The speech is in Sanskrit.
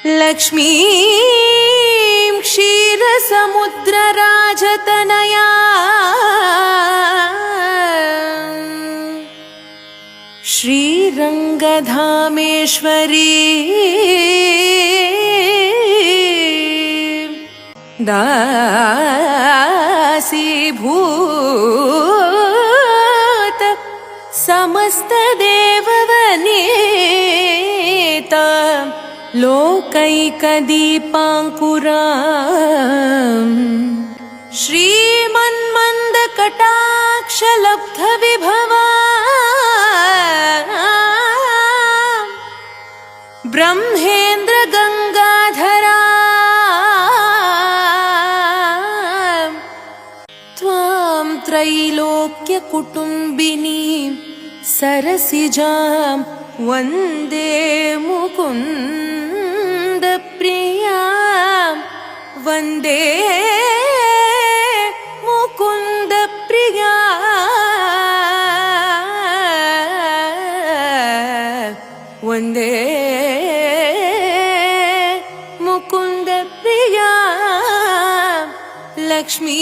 लक्ष्मीं क्षीरसमुद्रराजतनया श्रीरङ्गधामेश्वरी दासीभूत समस्तदेववनिता लोकैकदीपाङ्कुरा श्रीमन्मन्दकटाक्षलब्धविभवा ब्रह्मेन्द्रगङ्गाधरा त्वां त्रैलोक्यकुटुम्बिनी सरसिजां वन्दे मुकुन्दप्रियां वन्दे मुकुन्दप्रिया वन्दे मुकुन्दप्रिया लक्ष्मी